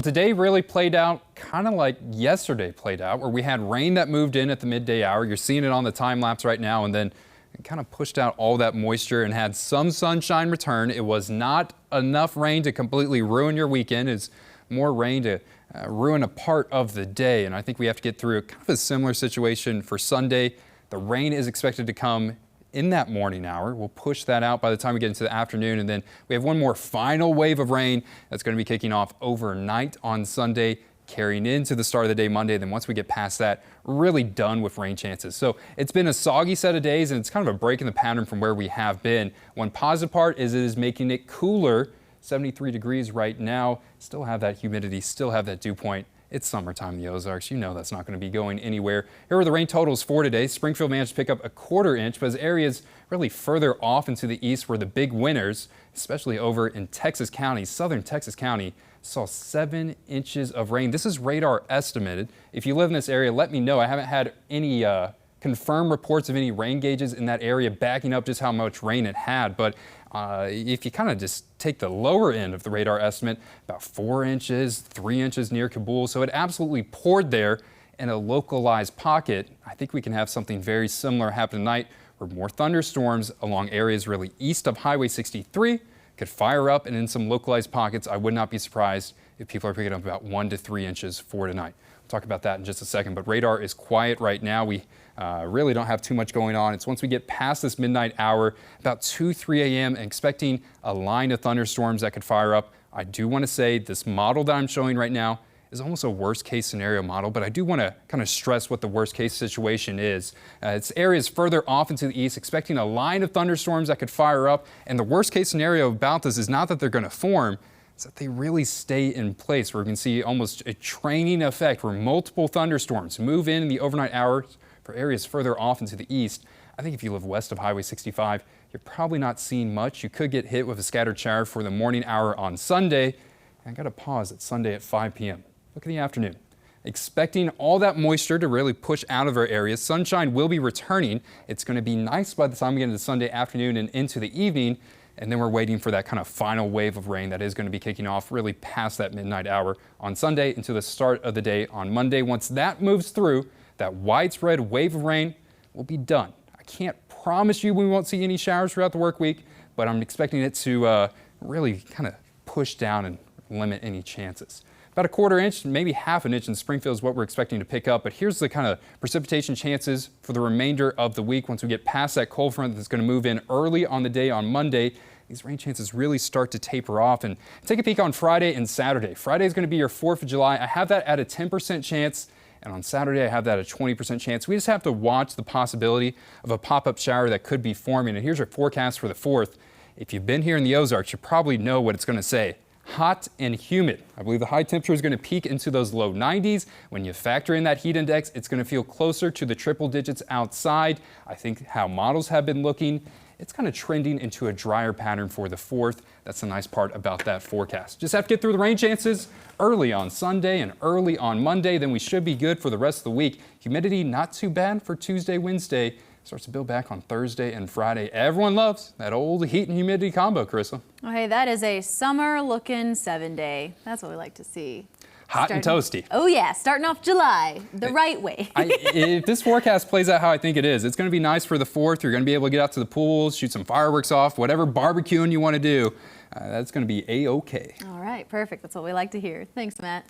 Today really played out kind of like yesterday played out, where we had rain that moved in at the midday hour. You're seeing it on the time lapse right now, and then it kind of pushed out all that moisture and had some sunshine return. It was not enough rain to completely ruin your weekend. It's more rain to ruin a part of the day, and I think we have to get through kind of a similar situation for Sunday. The rain is expected to come in that morning hour. We'll push that out by the time we get into the afternoon, and then we have one more final wave of rain that's going to be kicking off overnight on Sunday, carrying into the start of the day Monday. Then once we get past that, really done with rain chances. So it's been a soggy set of days, and it's kind of a break in the pattern from where we have been. One positive part is it is making it cooler. 73 degrees right now. Still have that humidity, still have that dew point. It's summertime in the Ozarks. You know that's not going to be going anywhere. Here are the rain totals for today. Springfield managed to pick up a quarter inch, but as areas really further off into the east were the big winners, especially over in Texas County. Southern Texas County saw 7 inches of rain. This is radar estimated. If you live in this area, let me know. I haven't had any confirmed reports of any rain gauges in that area backing up just how much rain it had, but if you kind of just take the lower end of the radar estimate, about 4 inches, 3 inches near Kabul, so it absolutely poured there in a localized pocket. I think we can have something very similar happen tonight, where more thunderstorms along areas really east of Highway 63 could fire up, and in some localized pockets, I would not be surprised if people are picking up about 1 to 3 inches for tonight. We'll talk about that in just a second, but radar is quiet right now. We really don't have too much going on. It's once we get past this midnight hour, about 2-3 a.m., and expecting a line of thunderstorms that could fire up. I do want to say this model that I'm showing right now is almost a worst case scenario model, but I do want to kind of stress what the worst case situation is. It's areas further off into the east, expecting a line of thunderstorms that could fire up, and the worst case scenario about this is not that they're going to form, it's that they really stay in place, where we can see almost a training effect where multiple thunderstorms move in the overnight hours for areas further off into the east. I think if you live west of Highway 65, you're probably not seeing much. You could get hit with a scattered shower for the morning hour on Sunday. And I got to pause at Sunday at 5 p.m. Look at the afternoon. Expecting all that moisture to really push out of our areas. Sunshine will be returning. It's going to be nice by the time we get into Sunday afternoon and into the evening. And then we're waiting for that kind of final wave of rain that is going to be kicking off really past that midnight hour on Sunday into the start of the day on Monday. Once that moves through, that widespread wave of rain will be done. I can't promise you we won't see any showers throughout the work week, but I'm expecting it to really kind of push down and limit any chances. About a quarter inch, maybe half an inch in Springfield is what we're expecting to pick up, but here's the kind of precipitation chances for the remainder of the week. Once we get past that cold front that's going to move in early on the day on Monday, these rain chances really start to taper off. And take a peek on Friday and Saturday. Friday is going to be your 4th of July. I have that at a 10% chance. And on Saturday, I have that at a 20% chance. We just have to watch the possibility of a pop-up shower that could be forming. And here's your forecast for the 4th. If you've been here in the Ozarks, you probably know what it's going to say. Hot and humid. I believe the high temperature is going to peak into those low 90s. When you factor in that heat index, it's going to feel closer to the triple digits outside. I think how models have been looking, it's kind of trending into a drier pattern for the 4th. That's the nice part about that forecast. Just have to get through the rain chances early on Sunday and early on Monday. Then we should be good for the rest of the week. Humidity not too bad for Tuesday, Wednesday. Starts to build back on Thursday and Friday. Everyone loves that old heat and humidity combo, Carissa. Okay, that is a summer-looking 7-day. That's what we like to see. Hot and toasty. Oh yeah, starting off July the right way. If this forecast plays out how I think it is, it's going to be nice for the 4th. You're going to be able to get out to the pools, shoot some fireworks off, whatever barbecuing you want to do. That's going to be A-OK. All right, perfect. That's what we like to hear. Thanks, Matt.